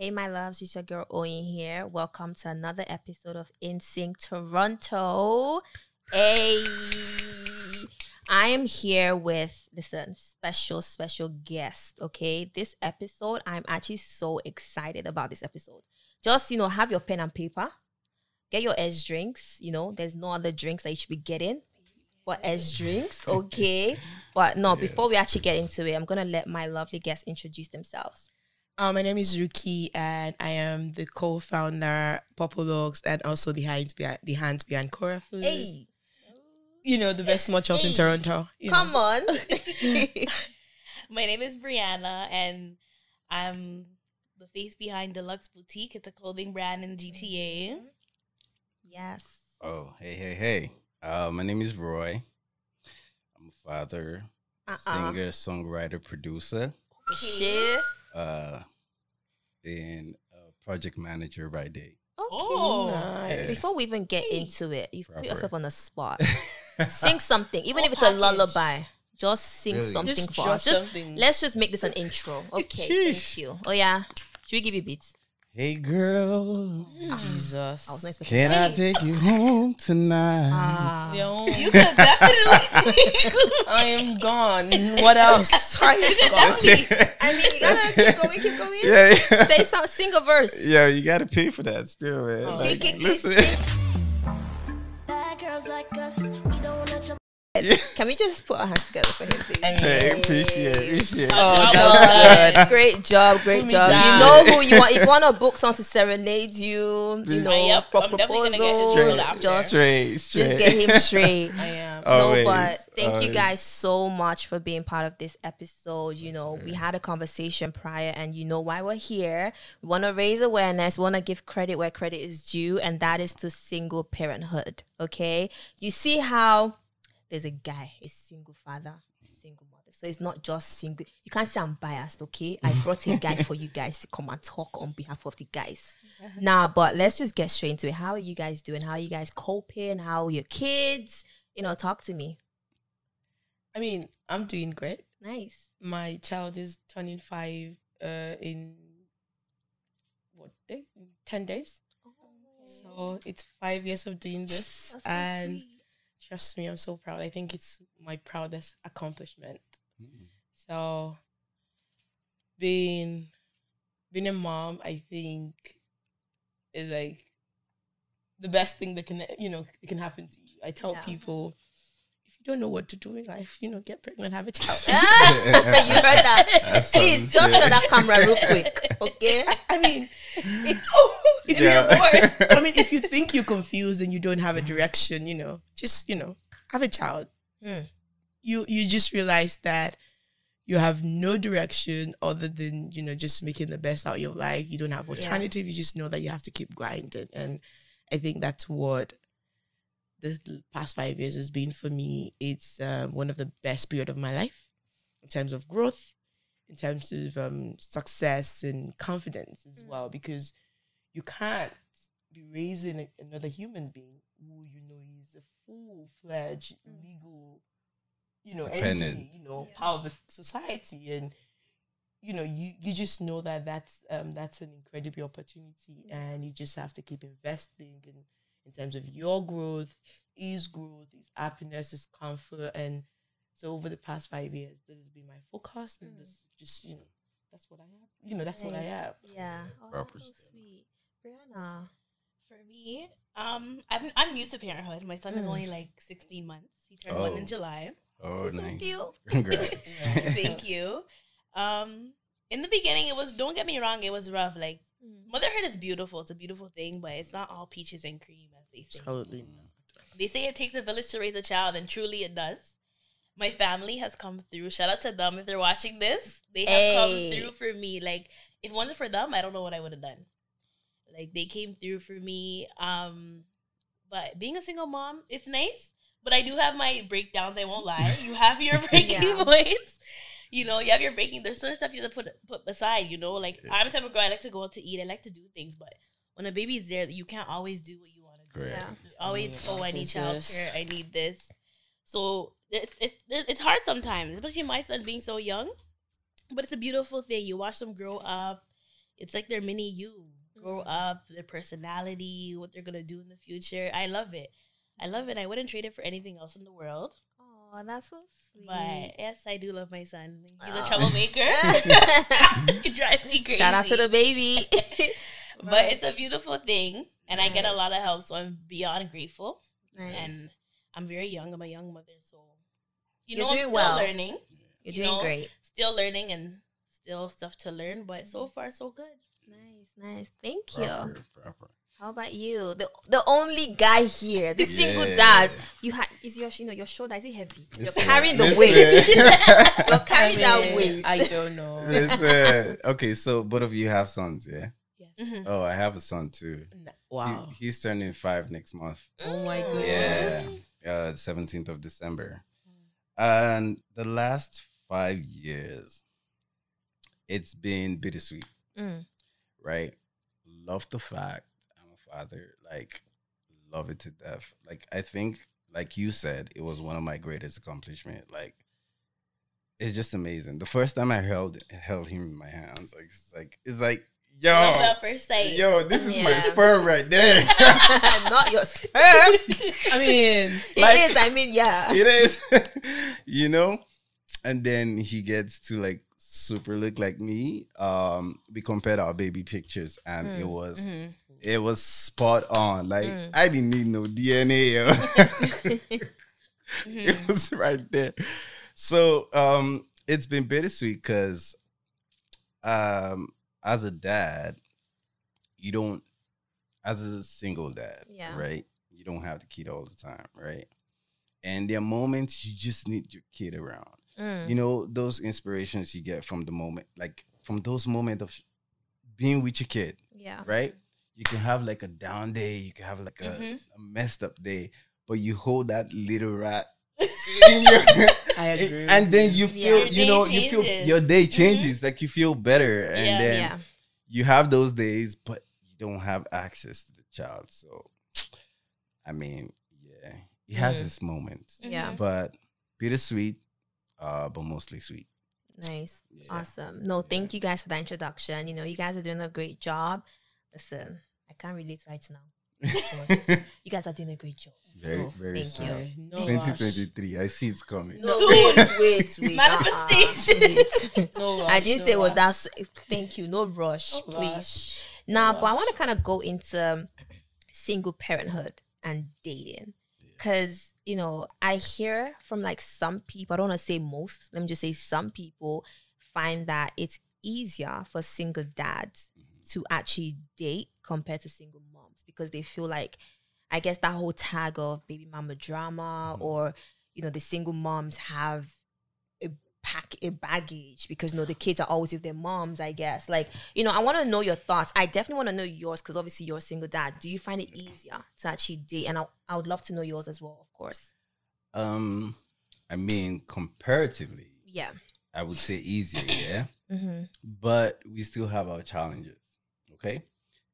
Hey, my loves, it's your girl Oyin here. Welcome to another episode of Insync Toronto. Hey, I am here with, listen, special guest, okay? This episode, I'm actually so excited about this episode. Just, have your pen and paper. Get your S drinks, there's no other drinks that you should be getting but S drinks, okay? But no, before we actually get into it, I'm going to let my lovely guests introduce themselves. My name is Ruki, and I am the co-founder, Popologs, and also the hands behind Cora Foods. Hey. The best small shop in Toronto. Come on. My name is Brianna, and I'm the face behind Deluxe Boutique. It's a clothing brand in GTA. Yes. Oh, hey. My name is Roy. I'm a father, singer, songwriter, producer. Shit. And a project manager by day. Okay. Nice. Before we even get into it, you've put yourself on the spot. Sing Sing something, even if it's a lullaby. Just sing Really? something Just for drop us. something. Let's just make this an intro. Okay, thank you. Oh yeah, should we give you beats? Hey, girl. Jesus. I was not expecting. Can I take you home tonight? You could definitely. I am gone. What else? I am gone. I mean, you gotta keep going. Yeah. Say some, sing a verse. Yeah, you got to pay for that still, man. Oh, Like, sing. listen. Bad girls like us, we don't wanna jump. Can we just put our hands together for him, please? Hey, appreciate it. Oh, That that was good. Great job. me You down. know who you want. If you want to book someone to serenade you, Yep, for I'm definitely gonna get proposals, straight after. just Straight. just get him straight. I am. Always, No, but thank you always. guys so much for being part of this episode. We had a conversation prior, and you know why we're here. We want to raise awareness, we want to give credit where credit is due, and that is to single parenthood. Okay, you see how there's a guy, a single father, a single mother. So it's not just single. You can't say I'm biased, okay? I brought a guy for you guys to come and talk on behalf of the guys. But let's just get straight into it. How are you guys doing? How are you guys coping? How are your kids? Talk to me. I mean, I'm doing great. Nice. My child is turning 5 in what day? In 10 days. So it's 5 years of doing this, That's so and sweet. trust me, I'm so proud. I think it's my proudest accomplishment. So being a mom, I think, is like the best thing that can it can happen to you. I tell Yeah. people, if you don't know what to do in life, get pregnant, have a child. You heard that? That's Please, something, just turn that camera real quick, okay? I mean, if if you think you're confused and you don't have a direction, just have a child. Hmm. You just realize that you have no direction other than just making the best out of your life. You don't have alternative. You just know that you have to keep grinding, and I think that's what the past 5 years has been for me. It's one of the best period of my life in terms of growth, in terms of success and confidence as well, because you can't be raising another human being who is a full-fledged legal entity, part of the society, and you just know that that's an incredible opportunity, and you just have to keep investing in terms of your growth, his happiness, his comfort. And so over the past 5 years, that has been my focus, and this just that's what I have. That's what I have. Yeah. Oh, Proper that's so stuff. sweet. Brianna. For me, I'm new to parenthood. My son is only like 16 months. He turned 1 in July. Oh, So nice. cute. Congrats. Thank you. In the beginning, don't get me wrong, it was rough. Like, motherhood is beautiful. It's a beautiful thing, but it's not all peaches and cream, as they say. Absolutely. They say it takes a village to raise a child, and truly it does. My family has come through. Shout out to them if they're watching this. They have come through for me. Like, if it wasn't for them, I don't know what I would have done. Like, they came through for me. But being a single mom, it's nice. But I do have my breakdowns, I won't lie. You have your breaking points. You have your breaking. There's certain stuff you have to put aside, Like, I'm the type of girl, I like to go out to eat. I like to do things. But when a baby's there, you can't always do what you want to do. Great. Yeah. Always, I need Yes. childcare. I need this. So it's hard sometimes, especially my son being so young. But it's a beautiful thing. You watch them grow up. it's like their mini you. Grow up, their personality, what they're gonna do in the future. I love it. I love it. I wouldn't trade it for anything else in the world. Oh, that's so sweet. But yes, I do love my son. He's a troublemaker. He drives me crazy. Shout out to the baby. But it's a beautiful thing, and I get a lot of help, so I'm beyond grateful. Nice. And I'm very young. I'm a young mother, so You're I'm doing still well. learning. You're doing great. Still learning and still stuff to learn, but so far so good. Nice. Thank you. Proper. How about you? The only guy here, the single dad. You had your shoulder, is it heavy? You're carrying the weight. You're carrying that weight. I don't know. Listen. Okay, so both of you have sons, yeah? Yes. Mhm. Oh, I have a son too. Wow. He's turning 5 next month. Oh my goodness. Yeah. 17th of December. And the last 5 years, it's been bittersweet, right? Love the fact I'm a father, like, love it to death. Like, I think, like you said, it was one of my greatest accomplishments. Like, it's just amazing. The first time I held him in my hands, it's like, yo, Love at first sight. yo, this is my sperm right there. Not your sperm. I mean, It is. I mean, yeah. It is, you know. And then he gets to like super look like me. We compared our baby pictures, and it was spot on. Like I didn't need no DNA. Yo. It was right there. So it's been bittersweet because as a dad, you don't, as a single dad, right? You don't have the kid all the time, right? And there are moments you just need your kid around. You know, those inspirations you get from the moment, like from those moments of being with your kid, right? You can have like a down day, you can have like a messed up day, but you hold that little rat in your I agree. and then you feel, Your day changes. your day changes, like you feel better, and then you have those days, but you don't have access to the child. So, I mean, yeah, it has its moments, but bittersweet, but mostly sweet. Nice. Awesome. No, thank you guys for that introduction. You know, you guys are doing a great job. Listen, I can't relate right now. But you guys are doing a great job. Very thank soon. you. No 2023. I see it's coming. No, Soon. wait. Manifestation. No rush, I didn't no say it was rush. that. Thank you. No rush, No please. rush. Now, but I want to kind of go into single parenthood and dating. Because, you know, I hear from like some people, I don't want to say most, let me just say some people find that it's easier for single dads to actually date compared to single moms because they feel like, I guess that whole tag of baby mama drama or, you know, the single moms have a baggage because, you know, the kids are always with their moms, I guess. Like, you know, I want to know your thoughts. I definitely want to know yours because obviously you're a single dad. Do you find it easier to actually date? And I would love to know yours as well, of course. I mean, comparatively, I would say easier, but we still have our challenges, okay?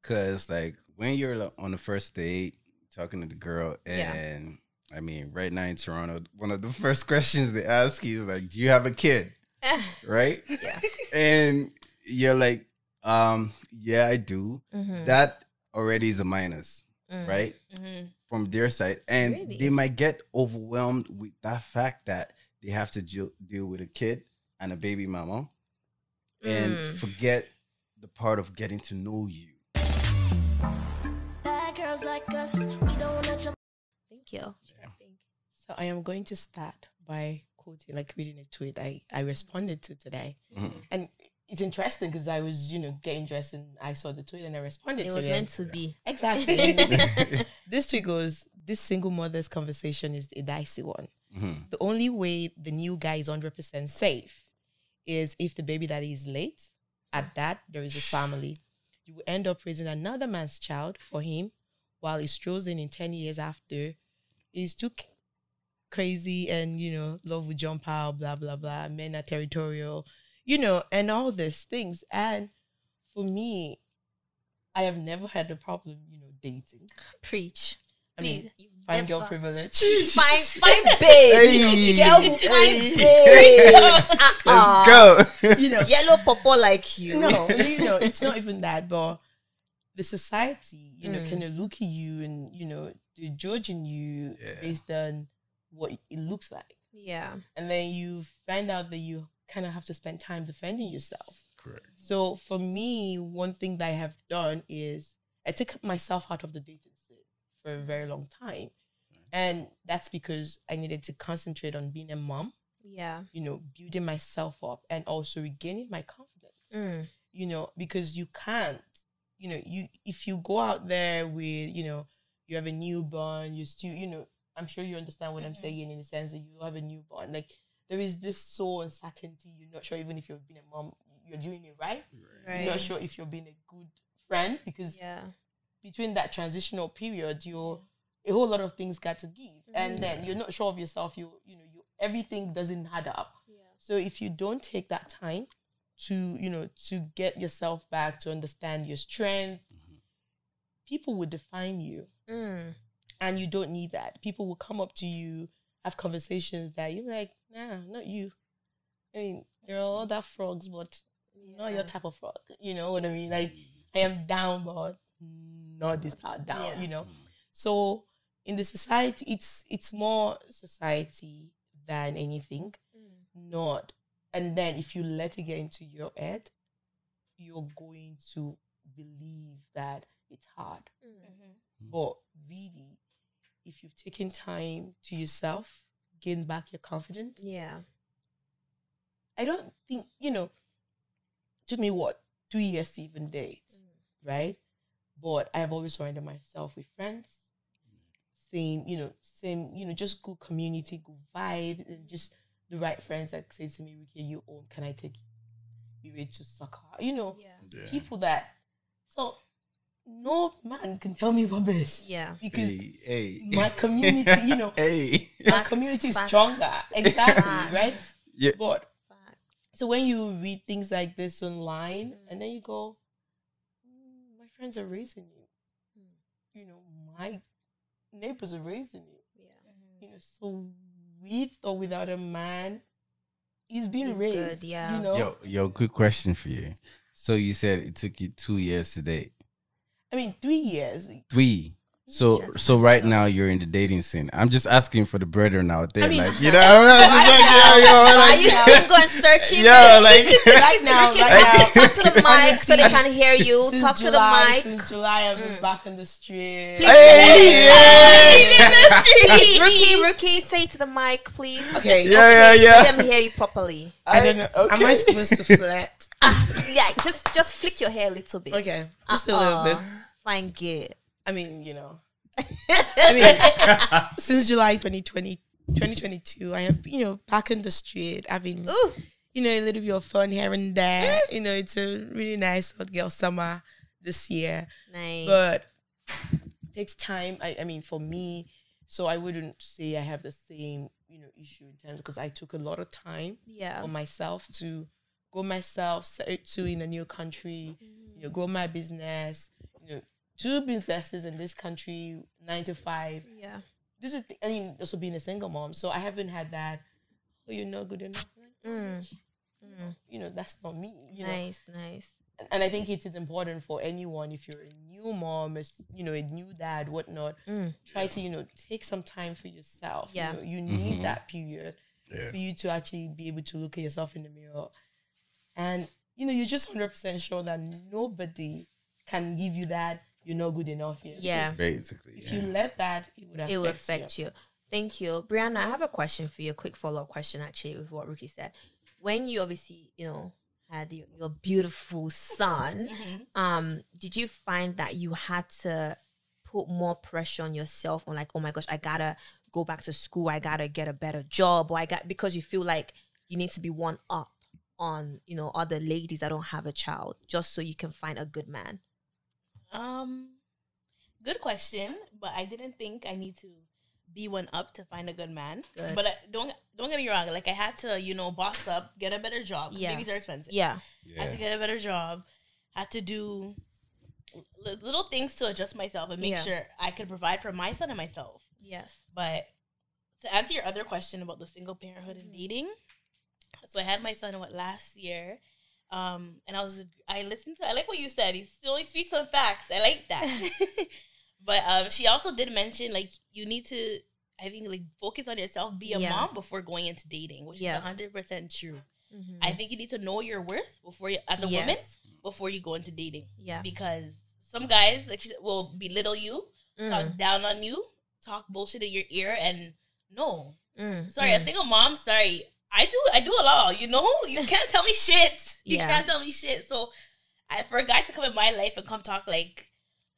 Because like when you're like, on the first date, talking to the girl, and I mean, right now in Toronto, one of the first questions they ask you is like, do you have a kid? Right? Yeah. And you're like, yeah, I do. That already is a minus, right? From their side. And they might get overwhelmed with that fact that they have to deal with a kid and a baby mama and forget the part of getting to know you. Bad girls like us, we don't wanna jump. Thank you. So I am going to start by quoting, like reading a tweet I responded to today. And it's interesting because I was, getting dressed and I saw the tweet and I responded to it. It was meant to be. Exactly. This tweet goes, this single mother's conversation is a dicey one. The only way the new guy is 100% safe is if the baby daddy is late. At that, there is his family. You will end up raising another man's child for him while he strolls in 10 years after. He's too crazy and, love will jump out, blah, blah, blah. Men are territorial, and all these things. And for me, I have never had a problem, dating. Preach. I mean, Please. Fine girl privilege. Fine babe. Girl who fine babe. Let's go. You know, Yellow purple like you. no, you know, it's not even that, but the society, you know, kind of look at you and, you know, they're judging you based on what it looks like. Yeah. And then you find out that you kind of have to spend time defending yourself. Correct. So for me, one thing that I have done is I took myself out of the dating scene for a very long time. And that's because I needed to concentrate on being a mom, Yeah. you know, building myself up and also regaining my confidence. You know, because you can't, you know, if you go out there with, you know, you have a newborn, you still, you know, I'm sure you understand what I'm saying in the sense that you have a newborn. Like, there is this soul uncertainty. You're not sure even if you're being a mom, you're doing it right. You're not sure if you're being a good friend because between that transitional period, a whole lot of things got to give, and then you're not sure of yourself. You know, everything doesn't add up. So if you don't take that time to, you know, to get yourself back, to understand your strength, people will define you, and you don't need that. People will come up to you, have conversations that you're like, nah, not you. I mean, there are other frogs, but not your type of frog. You know what I mean? Like, I am down, but not this hard down. You know, so in the society, it's more society than anything. Not, and then if you let it get into your head, you're going to believe that it's hard. But really, if you've taken time to yourself, gain back your confidence. Yeah. I don't think, you know, it took me 2 years to even date, right? But I've always surrounded myself with friends, same, just good community, good vibe, and just the right friends that say to me, Ricky, you own, can I take you ready to soccer? You know, people that, so no man can tell me rubbish. Yeah. Because my community, you know, my community is stronger. Exactly, right? Yeah. But so when you read things like this online, and then you go, my friends are raising you. You know, my neighbors are raising you. You know, so with or without a man, he's being raised. Good, you know? Yo, quick question for you. So you said it took you 2 years to date. I mean, 3 years. 3. So right now you're in the dating scene. I'm just asking for the brethren out there, I mean, like, you know, are you single and searching? Like right now, talk to the mic so they can hear you. Talk to the mic. Since July, I've been back in the street. Please, Rookie, say to the mic, please. Okay. Yeah. Let them hear you properly. I don't know. Okay. Am I supposed to flirt? Yeah, just flick your hair a little bit. Okay, just a little bit. Fine, good. I mean, you know. I mean, since July 2022, I am, you know, back in the street, having, you know, a little bit of fun here and there. You know, it's a really nice hot girl summer this year. Nice. But it takes time. I mean, for me, so I wouldn't say I have the same, you know, issue in terms, because I took a lot of time for myself to grow myself, to in a new country, you know, grow my business, you know, 2 businesses in this country, 9 to 5. Yeah. This is, I mean, also being a single mom. So I haven't had that, you're not good enough. You know, that's not me. You nice. And I think it is important for anyone, if you're a new mom, you know, a new dad, whatnot, try to, you know, take some time for yourself. Yeah. You know, you need that period for you to actually be able to look at yourself in the mirror. And, you know, you're just 100% sure that nobody can give you that you're not good enough yet. Yeah. Basically. If you let that, it would affect you. Thank you. Brianna, I have a question for you, a quick follow-up question actually with what Rookie said. When you obviously, you know, had your beautiful son, did you find that you had to put more pressure on yourself on like, oh my gosh, I gotta go back to school, I gotta get a better job, or because you feel like you need to be one up on, you know, other ladies that don't have a child just so you can find a good man? Good question, but I didn't think I need to be one up to find a good man. Good. But don't get me wrong. Like, I had to, you know, boss up, get a better job. Yeah. Babies are expensive. Yeah. I had to get a better job. Had to do little things to adjust myself and make sure I could provide for my son and myself. Yes. But to answer your other question about the single parenthood and dating, so I had my son last year, and I listened to. I like what you said. He only speaks on facts. I like that. But she also did mention like you need to, I think, like focus on yourself, be a mom before going into dating, which is 100% true. I think you need to know your worth before you, as a woman, before you go into dating. Yeah, because some guys will belittle you, talk down on you, talk bullshit in your ear, and sorry, a single mom. Sorry, I do a lot. You know, you can't tell me shit. You can't tell me shit. So, for a guy to come in my life and come talk like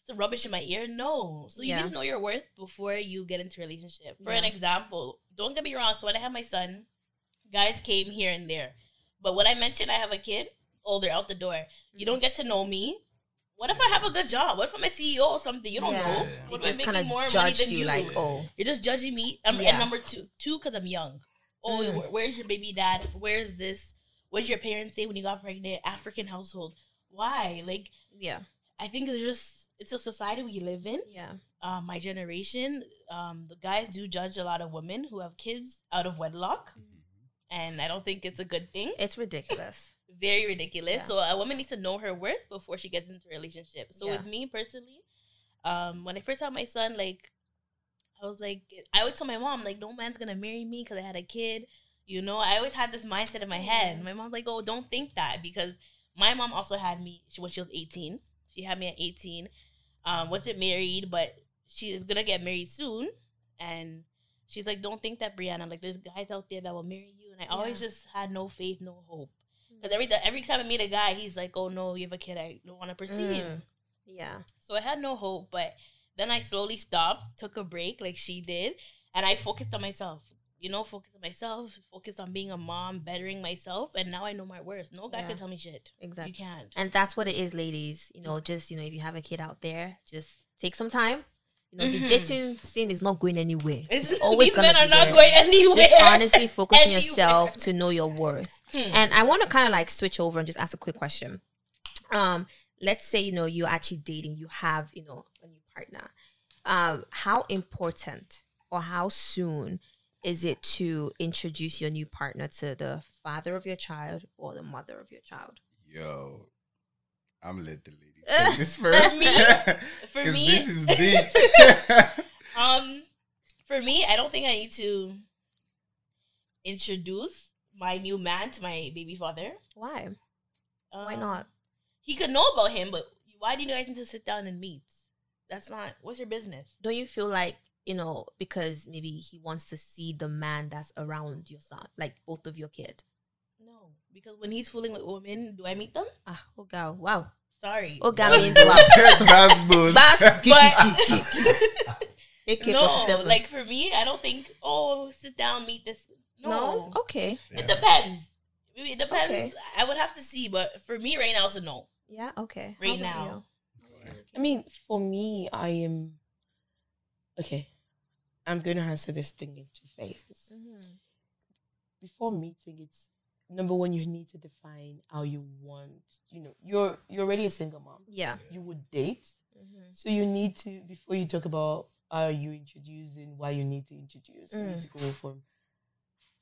some rubbish in my ear, no. So you need to know your worth before you get into a relationship. For an example, don't get me wrong. So when I had my son, guys came here and there, but when I mentioned I have a kid, they're out the door. You don't get to know me. What if I have a good job? What if I'm a CEO or something? You don't know. What if I'm making more money than you? Like, you're just judging me. And number two, because I'm young. Where's your baby dad? Where's this? What did your parents say when you got pregnant? African household. Why? Like, I think it's a society we live in. Yeah. My generation, the guys do judge a lot of women who have kids out of wedlock. And I don't think it's a good thing. It's ridiculous. Very ridiculous. Yeah. So a woman needs to know her worth before she gets into a relationship. So with me personally, when I first had my son, like, I was like, I always tell my mom, like, no man's going to marry me because I had a kid. You know, I always had this mindset in my head. My mom's like, oh, don't think that, because my mom also had me when she was 18. She had me at 18. Wasn't married, but she's going to get married soon. And she's like, don't think that, Brianna. Like, there's guys out there that will marry you. And I always just had no faith, no hope. Because every time I meet a guy, he's like, oh, no, you have a kid. I don't want to proceed. Yeah. So I had no hope. But then I slowly stopped, took a break like she did. And I focused on myself. You know, focus on myself, focus on being a mom, bettering myself. And now I know my worth. No guy can tell me shit. Exactly. You can't. And that's what it is, ladies. You know, just, you know, if you have a kid out there, just take some time. You know, the dating scene is not going anywhere. It's always these men are not going anywhere. Just honestly focus on yourself to know your worth. And I want to kind of like switch over and just ask a quick question. Let's say, you know, you're actually dating, you have, you know, a new partner. How important or how soon is it to introduce your new partner to the father of your child or the mother of your child? Yo, I'm let the lady take this first. For me, this is deep. For me, I don't think I need to introduce my new man to my baby father. Why? Why not? He could know about him, but why do you guys need to sit down and meet? That's not, what's your business? Don't you feel like, you know, because maybe he wants to see the man that's around your son, like both of your kid? No, because when he's fooling with women, do I meet them? Oh God, wow. Sorry. Oh God means wow. No, like for me, I don't think, sit down, meet this. No. Okay. Yeah. It depends. It depends. Okay. I would have to see, but for me right now, it's a no. Yeah, okay. Right now. I mean, for me, I am... Okay. I'm going to answer this thing in two phases. Before meeting, it's number one, you need to define how you want, you know, you're already a single mom. Yeah. You would date. So you need to, before you talk about how you introducing, why you need to introduce, you need to go from,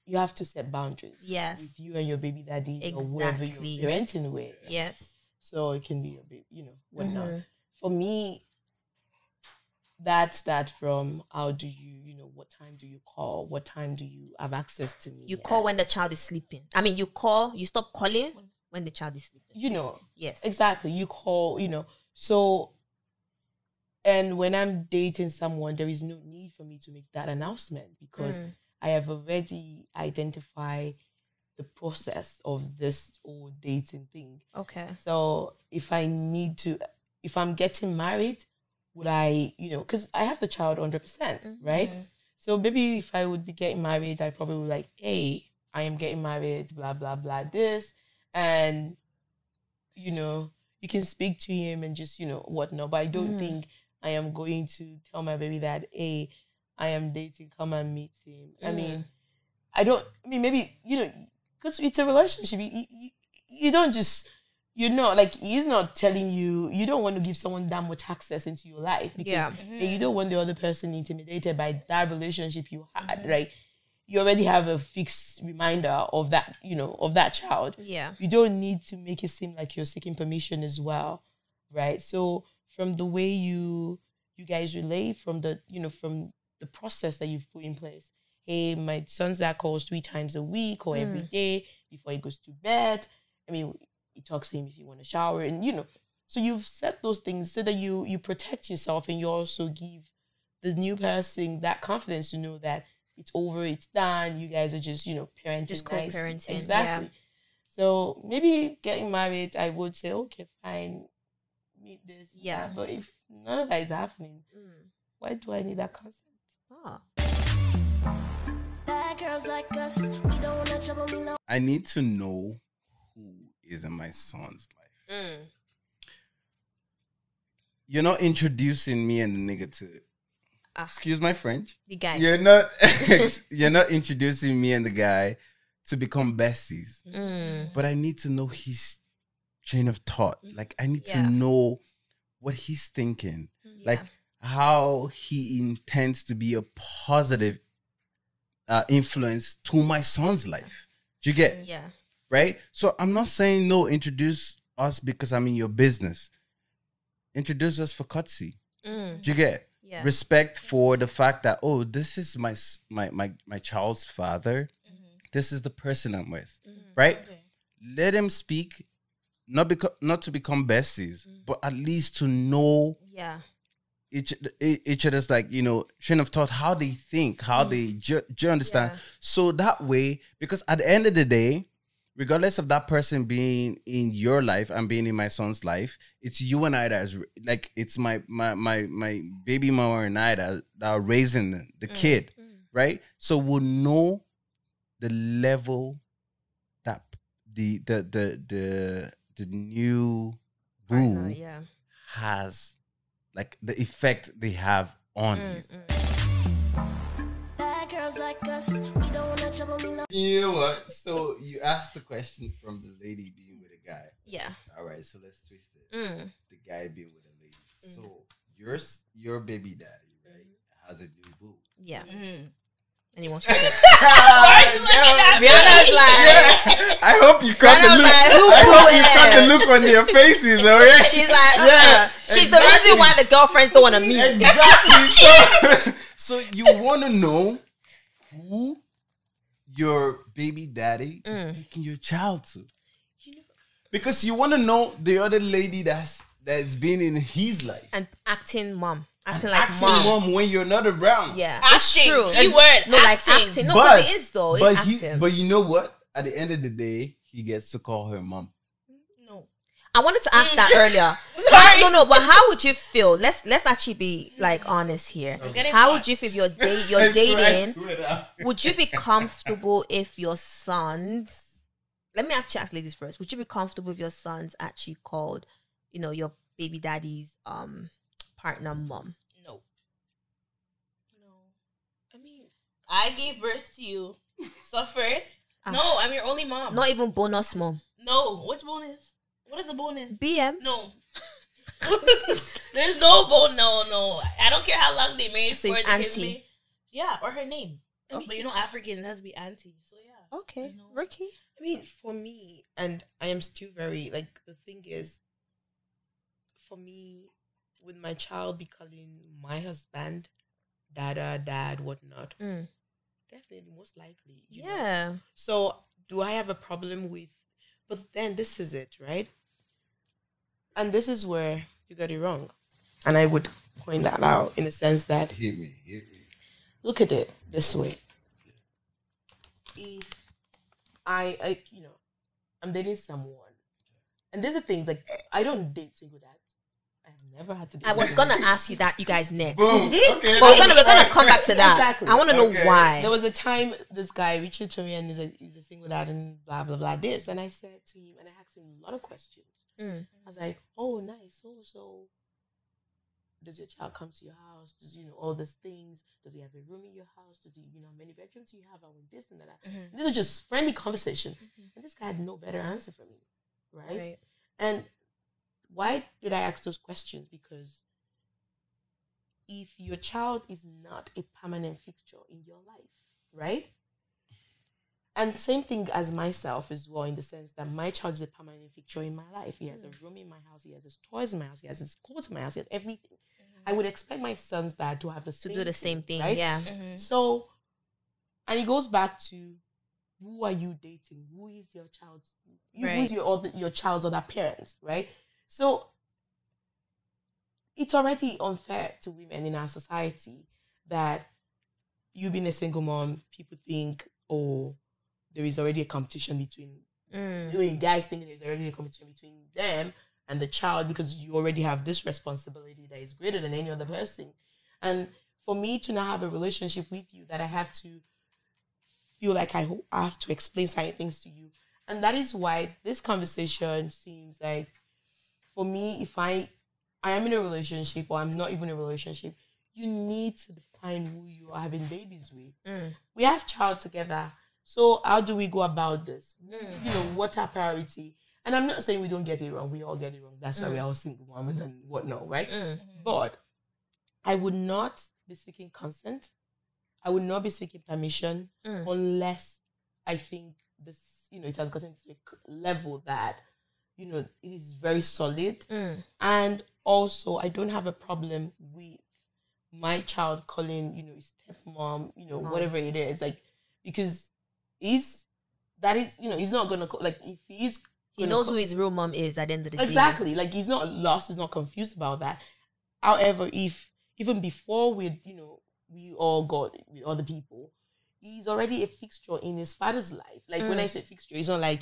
you have to set boundaries. Yes. With you and your baby daddy or whoever you're parenting with. Yes. So it can be a bit, you know, whatnot. For me, that's that from how do you know, what time do you call? What time do you have access to me? You call when the child is sleeping. I mean, you stop calling when the child is sleeping. You know. Yes. Exactly. You call, you know. So, and when I'm dating someone, there is no need for me to make that announcement because I have already identified the process of this whole dating thing. Okay. So if I'm getting married, would I, you know, because I have the child 100%, right? So maybe if I would be getting married, I probably would like, hey, I am getting married, blah, blah, blah, this. And, you know, you can speak to him and just, you know, whatnot. But I don't think I am going to tell my baby that, hey, I am dating, come and meet him. I mean, maybe, you know, because it's a relationship. You don't just you're not like, he's not telling you, you don't want to give someone that much access into your life because you don't want the other person intimidated by that relationship you had, right? You already have a fixed reminder of that, of that child. Yeah. You don't need to make it seem like you're seeking permission as well, right? So from the way you guys relate, from the, from the process that you've put in place. Hey, my son's dad calls 3 times a week or every day before he goes to bed. I mean, he talks to him if you want to shower, and so you've set those things so that you protect yourself, and you also give the new person that confidence to know that it's over, it's done. You guys are just parenting, just nice. co-parenting, exactly. Yeah. So maybe getting married, I would say, okay, fine, meet this, Yeah. But if none of that is happening, why do I need that consent? Oh. Bad girls like us, we don't wanna trouble me no. I need to know who is in my son's life. You're not introducing me and the nigga to excuse my French. The guy. You're not introducing me and the guy to become besties. But I need to know his train of thought. Like, I need to know what he's thinking. Like, how he intends to be a positive influence to my son's life. Do you get? Yeah. Right? So I'm not saying no, introduce us because I'm in your business. Introduce us for cutsy. Do you get? Yeah. Respect for the fact that, oh, this is my child's father. This is the person I'm with. Right? Okay. Let him speak, not to become besties, but at least to know each other's, like, train of thought, how they think, how they do you understand? So that way, because at the end of the day, regardless of that person being in your life and being in my son's life, it's you and I that's like, it's my baby mama and I that are raising the kid, right? So we'll know the level that the new boo has, like the effect they have on you. Bad girls like us, we don't wanna trouble me no. You know what? So you asked the question from the lady being with a guy. Yeah. All right, so let's twist it. The guy being with a lady. So your baby daddy, right, has a new boo. Yeah. And he wants to say, Rihanna's like, I hope you caught the look. I hope you caught the look on their faces, alright? She's like, she's the reason why the girlfriends don't want to meet. Exactly. So you want to know who your baby daddy is taking your child to, because you want to know the other lady that's been in his life and acting mom. Acting mom when you're not around. Yeah, acting. It's true. Keyword. No, like acting. No, but it is though. It's acting. But you know what? At the end of the day, he gets to call her mom. No, I wanted to ask that earlier. No. But how would you feel? Let's actually be like honest here. How would you feel if you're dating? Would you be comfortable if your sons? Let me actually ask ladies first. Would you be comfortable if your sons actually called, your baby daddy's partner mom? No. I mean, I gave birth to you, suffered. No, I'm your only mom. Not even bonus mom. No, what's bonus? What is a bonus? BM. No. There's no bonus. No. I don't care how long they married so for. It's auntie. Yeah, or her name. But African, it has to be auntie. So yeah. Okay, Ricky. I mean, for me, and I am still very, like, the thing is, for me, with my child be calling my husband dad, whatnot, definitely, most likely. You know? So do I have a problem with? But then this is it, right? And this is where you got it wrong, and I would point that out in the sense that hit me. Look at it this way: if I I'm dating someone, and there's the things like I don't date single dads. I've never had to date. I was gonna ask you that, you guys, next. Boom. Okay. But we're gonna come back to that. Exactly. I want to know why. There was a time this guy reached out to me and he's a single dad and blah blah blah this, and I said to him and I asked him a lot of questions. I was like, oh nice, so does your child come to your house? Does all these things? Does he have a room in your house? Does he how many bedrooms do you have? I want this and that. This is just friendly conversation, and this guy had no better answer for me, right? And why did I ask those questions? Because if your child is not a permanent fixture in your life, right? And same thing as myself as well, in the sense that my child is a permanent fixture in my life. He has a room in my house, he has his toys in my house, he has his clothes in my house, he has everything. I would expect my son's dad to have the same do the same thing, right? yeah. So, and it goes back to, who are you dating? Who is your child's? Who is your child's other parents, right? So, it's already unfair to women in our society that you being a single mom, people think, oh, there is already a competition between guys think there's already a competition between them and the child, because you already have this responsibility that is greater than any other person. And for me to not have a relationship with you, that I have to feel like I have to explain certain things to you. And that is why this conversation seems like, for me, if I am in a relationship or I'm not even in a relationship, you need to define who you are having babies with. We have child together. So how do we go about this? You know, what's our priority? And I'm not saying we don't get it wrong. We all get it wrong. That's why we're all single moms and whatnot, right? But I would not be seeking consent. I would not be seeking permission unless I think this, you know, it has gotten to a level that, you know, it is very solid. And also, I don't have a problem with my child calling, you know, his stepmom, you know, whatever it is, like, because he's not gonna like, if he knows who his real mom is at the end of the day. Exactly, like, he's not lost, he's not confused about that. However, if even before we all got with other people, he's already a fixture in his father's life. Like, when I say fixture, it's not like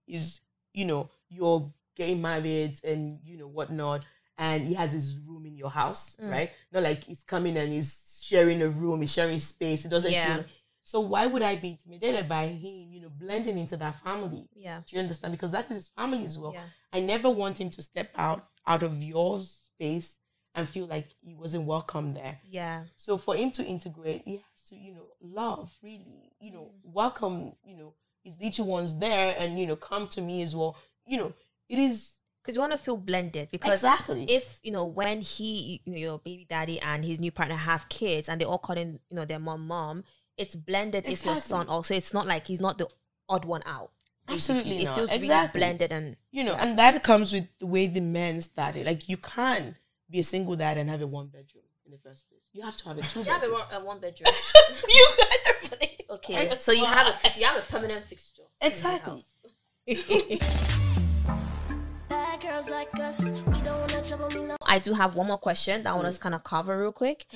you're getting married and whatnot, and he has his room in your house, right? Not like he's coming and he's sharing a room, he's sharing space. It doesn't feel. So why would I be intimidated by him, blending into that family? Yeah. Do you understand? Because that is his family as well. Yeah. I never want him to step out of your space and feel like he wasn't welcome there. Yeah. So for him to integrate, he has to, love, really, welcome, his little ones there, and, come to me as well. It is. Because you want to feel blended. Because exactly. If, when he, your baby daddy and his new partner have kids and they all calling, their mom, it's blended. Exactly. It's your son also. It's not like he's not the odd one out. Absolutely Basically. not. It feels exactly. really blended. And and that comes with the way the men started. Like, you can't be a single dad and have a one bedroom in the first place. You have to have a two bedroom. You have a one bedroom. You guys are funny. Okay. So you have a permanent fixture. Exactly. Girls like us, we don't wanna trouble me no. I do have one more question that I want to kind of cover real quick.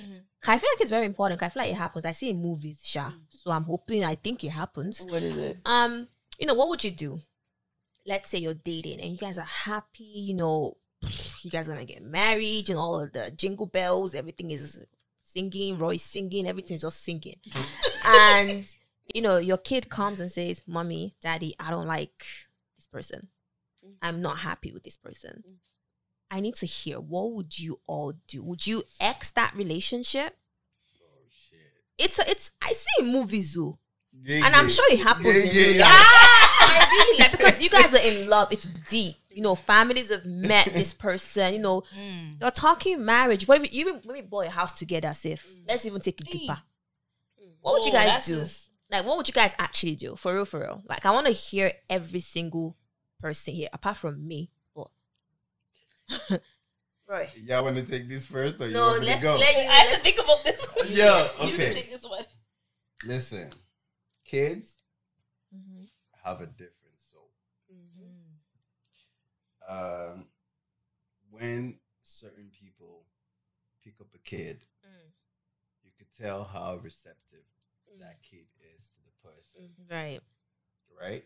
I feel like it's very important. I feel like it happens. I see in movies, so I'm hoping. I think it happens. What is it? What would you do? Let's say you're dating and you guys are happy. You guys are gonna get married. All of the jingle bells, everything is singing. Roy's singing. Everything's just singing. And your kid comes and says, "Mommy, Daddy, I don't like this person. I'm not happy with this person." I need to hear, what would you all do? Would you X that relationship? Oh shit! It's I see in movies though, and I'm sure it happens in real life. So I really like, because you guys are in love. It's deep. Families have met this person. You're talking marriage. But even when we bought a house together, safe. Let's even take it deeper. What would you guys do? Like, what would you guys actually do? For real. Like, I want to hear every single person here, apart from me. Right. Y'all want to take this first, or you No, want me to let's go? I have to think about this one. Yeah, You can okay. take this one. Listen, kids have a different soul. When certain people pick up a kid, you could tell how receptive that kid is to the person. Right. Right?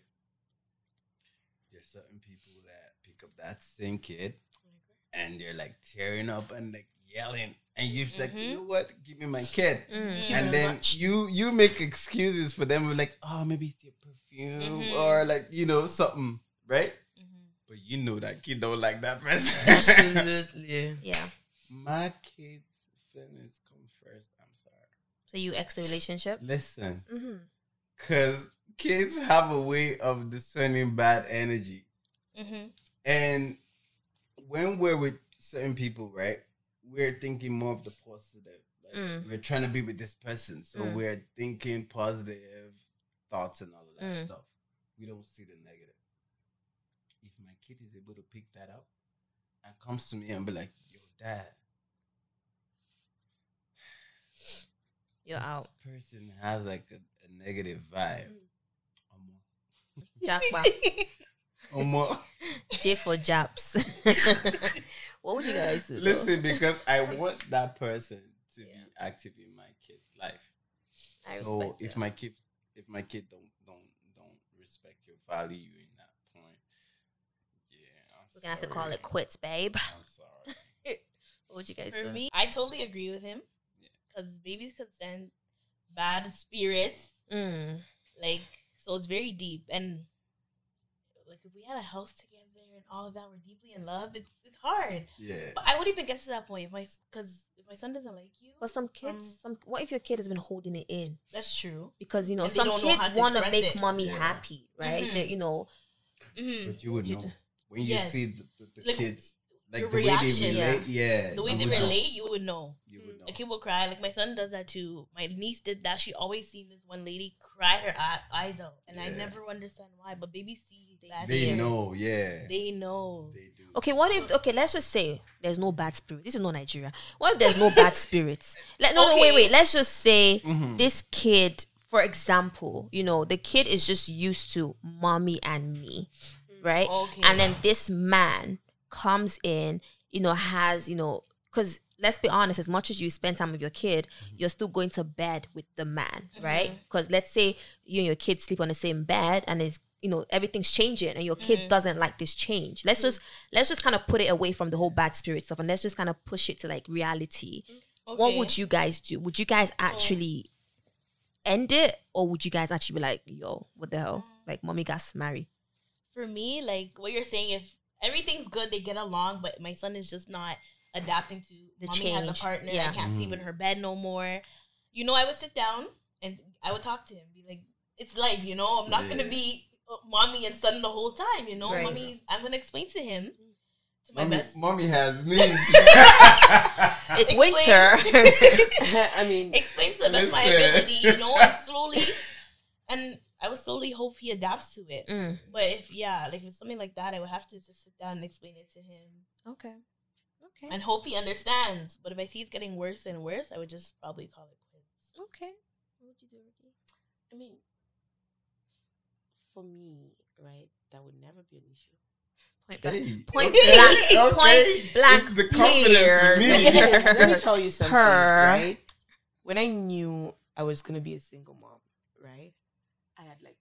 There's certain people that pick up that same kid and they're like tearing up and like yelling, and you're just like, you know what? Give me my kid. And then you make excuses for them, like, oh, maybe it's your perfume or like, something, right? But that kid don't like that person. Absolutely. Yeah. My kids' feelings come first. I'm sorry. So you X the relationship? Listen, because kids have a way of discerning bad energy. And when we're with certain people, right, we're thinking more of the positive. Like we're trying to be with this person, so we're thinking positive thoughts and all of that stuff. We don't see the negative. If my kid is able to pick that up and comes to me and be like, "Yo, dad, you're out." This person has like a negative vibe. Jackpot. J for Japs. What would you guys do? Listen, because I want that person to be active in my kid's life. So if my kid don't respect your value in that point, we're gonna have to call it quits, babe. I'm sorry. What would you guys do? For me, I totally agree with him. Because babies could send bad spirits. Like, so it's very deep. And like if we had a house together and all of that, we're deeply in love, it's hard. Yeah. But I wouldn't even get to that point because if my son doesn't like you. But some kids, what if your kid has been holding it in? That's true. Because, you know, and some kids want to make it. mommy happy, right? You know. But you would know. When you see the kids, like your the reaction, way they relate, the way they relate, you would know. You would know. A kid will cry. Like my son does that too. My niece did that. She always seen this one lady cry her eyes out, and I never understand why. But babies see that. They know, They know. They do. Okay, what if? Okay, let's just say there's no bad spirit. This is not Nigeria. What if there's no bad spirits? No, wait. Let's just say this kid, for example, you know, the kid is just used to mommy and me, right? Okay. And then this man comes in, you know, has, you know, because let's be honest, as much as you spend time with your kid, you're still going to bed with the man, right? Because let's say you and your kid sleep on the same bed and it's, you know, everything's changing and your kid doesn't like this change. Let's just kind of put it away from the whole bad spirit stuff and let's just kind of push it to like reality. Okay. What would you guys do? Would you guys actually end it, or would you guys actually be like, yo, what the hell? Like, mommy got married? For me, like what you're saying, if everything's good, they get along, but my son is just not adapting to the mommy change. Has a partner. I can't sleep in her bed no more. You know, I would sit down and I would talk to him, be like, it's life, you know. I'm not gonna be mommy and son the whole time, you know. Right. I'm gonna explain to him to my best. Mommy has needs. It's winter. I mean, explain to the best of my ability, you know, and I would slowly hope he adapts to it. But if it's something like that, I would have to just sit down and explain it to him. Okay. And hope he understands. But if I see it's getting worse and worse, I would just probably call it quits. Okay. What would you do, Ricky? I mean, for me, right, that would never be an issue. Point blank. Point blank. It's the confidence for me. Let me tell you something, right? When I knew I was going to be a single mom, right, I had like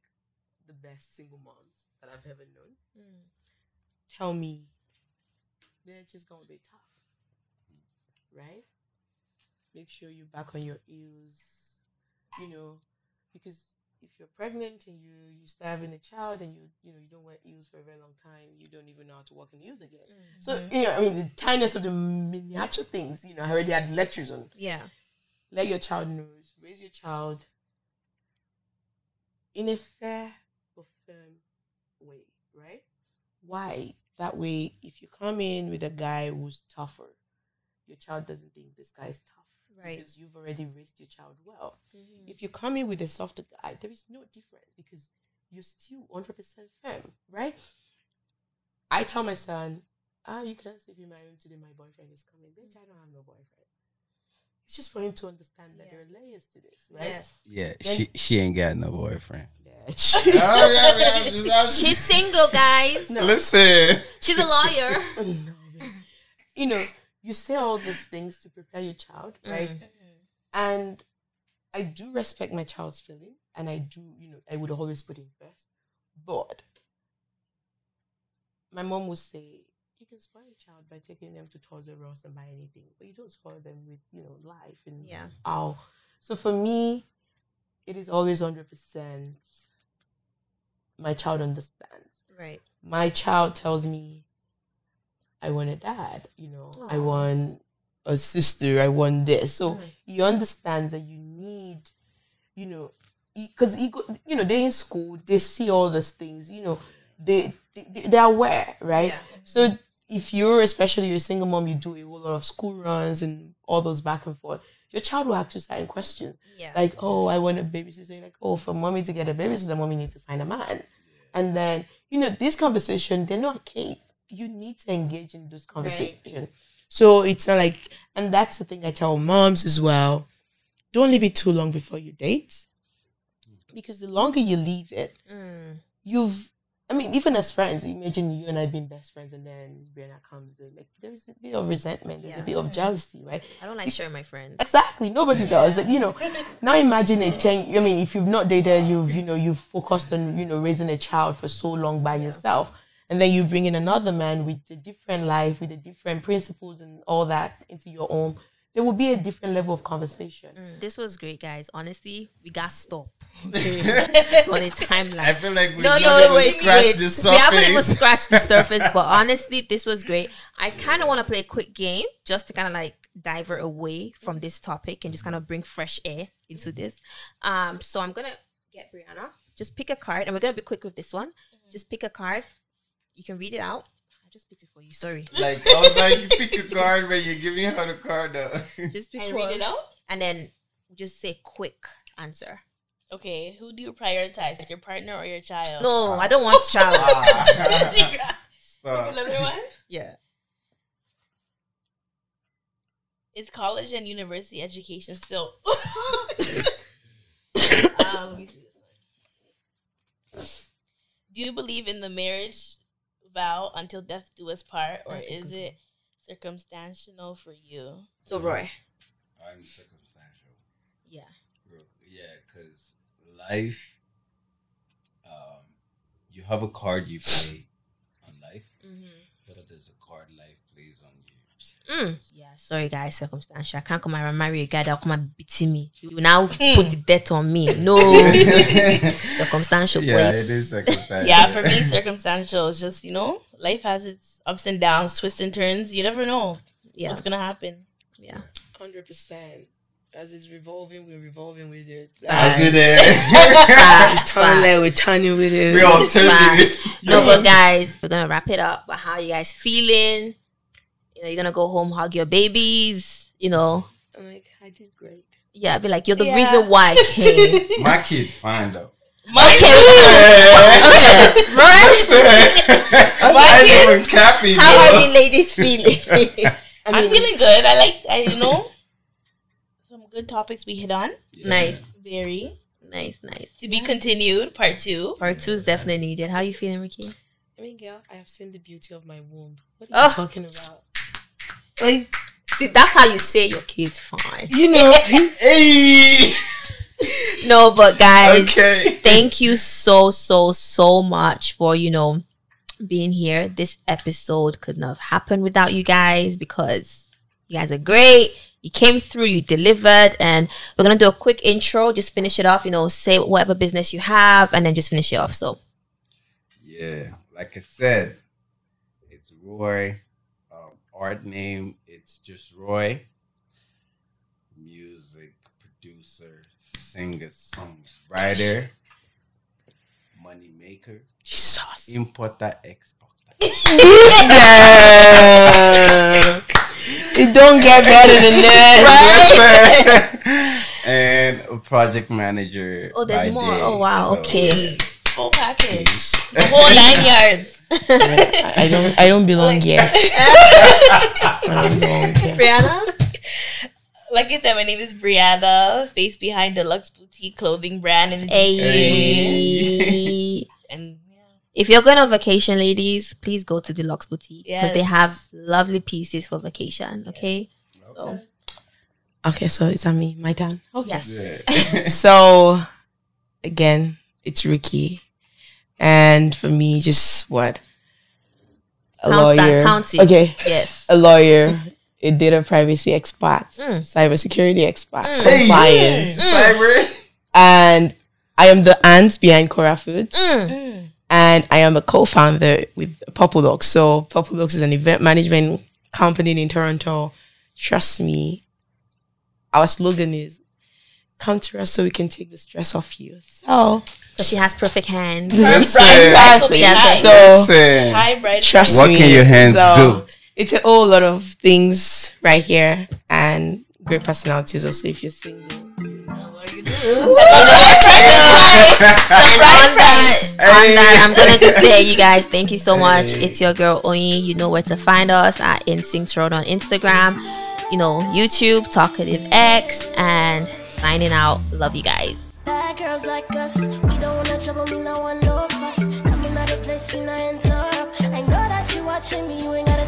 the best single moms that I've ever known. Tell me, they're just going to be tough, right? Make sure you're back on your heels, you know, because if you're pregnant and you start having a child and you don't wear heels for a very long time, you don't even know how to walk in heels again. So, you know, I mean, the tiniest of the miniature things, you know, I already had lectures on. Yeah. Let your child know, raise your child in a fair but firm way, right? Why? That way, if you come in with a guy who's tougher, your child doesn't think this guy is tough. Right. Because you've already raised your child well. If you come in with a softer guy, there is no difference because you're still 100% firm, right? I tell my son, you can't sleep in my room today, my boyfriend is coming. Bitch, I don't have no boyfriend. It's just for him to understand that there are layers to this, right? Yes. Yeah, then, she ain't got no boyfriend. She's single, guys. No. Listen. She's a lawyer. You know, you say all these things to prepare your child, right? And I do respect my child's feeling, and I do, you know, I would always put him first. But my mom would say, you can spoil your child by taking them to Toys R Us and buy anything, but you don't spoil them with, you know, life and how. So for me, it is always 100%. My child understands. Right. My child tells me, I want a dad, you know, Aww. I want a sister, I want this. So he understands that you need, you know, because you know, they're in school, they see all these things, you know, they're aware, right? Yeah. So if you're, especially you're a single mom, you do a whole lot of school runs and all those back and forth, your child will ask you certain questions. Yeah. Like, oh, I want a babysitter. Like, oh, for mommy to get a babysitter, mommy needs to find a man. And then, this conversation, they're not arcade. You need to engage in those conversations. Right. So it's not like, and that's the thing I tell moms as well. Don't leave it too long before you date. Because the longer you leave it, even as friends, imagine you and I being best friends and then Brianna comes in. Like, there's a bit of resentment, there's a bit of jealousy, right? I don't like sharing my friends. Exactly. Nobody does. Like, now imagine if you've not dated, you've focused on, raising a child for so long by yourself. And then you bring in another man with a different life, with the different principles and all that into your home. There will be a different level of conversation. This was great, guys. Honestly, we got stopped on a timeline. I feel like we scratched the surface. We haven't even scratched the surface, but honestly, this was great. I kind of want to play a quick game just to kind of like divert away from this topic and just kind of bring fresh air into this. So I'm gonna get Brianna. Just pick a card, and we're gonna be quick with this one. Just pick a card. You can read it out. I just picked it for you. Sorry. Like, I was like, you pick a card when you're giving her the card. Just pick and one. read it out? And then just say quick answer. Okay, who do you prioritize? Your partner or your child? No, I don't want child. Pick another one? Yeah. Is college and university education still... let me see this one. Do you believe in the marriage vow until death do us part, or is it circumstantial for you? So Roy, I'm circumstantial. Yeah, because life, you have a card you play on life, but there's a card life plays on you. Yeah, sorry guys, circumstantial. I can't come and marry a guy that'll come and beat me. You will now put the debt on me. No. Circumstantial, Yeah, boys. it is circumstantial. Yeah, for me, circumstantial is just, life has its ups and downs, twists and turns. You never know what's going to happen. Yeah. 100%. As it's revolving, we're revolving with it. As it is. We're turning with it. We all turning it. No, but guys, we're going to wrap it up. But how you guys feeling? You're going to go home, hug your babies, I'm like, I did great. Yeah, I'd be like, you're the reason why I came. My kid, fine though. Okay. I even capping. How are you ladies feeling? I'm feeling good. I some good topics we hit on. Yeah. Nice. Very. Nice. To be continued, part 2. Part 2 is definitely needed. How are you feeling, Ricky? Girl, I have seen the beauty of my womb. What are you talking about? Like, see, that's how you say your kid's fine. Hey. No, but guys, Okay. Thank you so much for, being here. This episode could not have happened without you guys because you guys are great. You came through, you delivered, and we're going to do a quick intro, just finish it off, say whatever business you have, and then just finish it off. So, yeah, like I said, it's Roy. Art name, it's just Roy. Music producer, singer, songwriter, money maker, Jesus. importer, exporter. It don't get better than that, right? And a project manager. Oh, there's more. Day, oh, wow. so. Okay. Full package. The whole 9 yards. I don't belong here. Brianna? Like I said, my name is Brianna, face behind Deluxe Boutique clothing brand in the GTA. And if you're going on vacation, ladies, please go to Deluxe Boutique because they have lovely pieces for vacation. Okay. Yes. So it's on me, my turn. Okay. Yes. Yeah. So again, it's Ricky. And for me, just what? A lawyer. Okay. Yes. A lawyer, a data privacy expert, cybersecurity expert, compliance. Cyber. And I am the aunt behind Cora Foods. And I am a co-founder with Purple Dogs. So Purple Dogs is an event management company in Toronto. Trust me. Our slogan is, come to us so we can take the stress off you. So she has perfect hands. Exactly. So trust what me. Can your hands do? It's a whole lot of things right here, and great personalities also. If you're single, you know what you do. On that, I'm gonna just say, you guys, thank you so much. It's your girl Oyin. You know where to find us at Insync Toronto on Instagram. YouTube, TalkativeX, and signing out. Love you guys. Bad girls like us, we don't wanna trouble me, no one no fuss. Coming out of place, you know, interrupt. I know that you watching me, you ain't gotta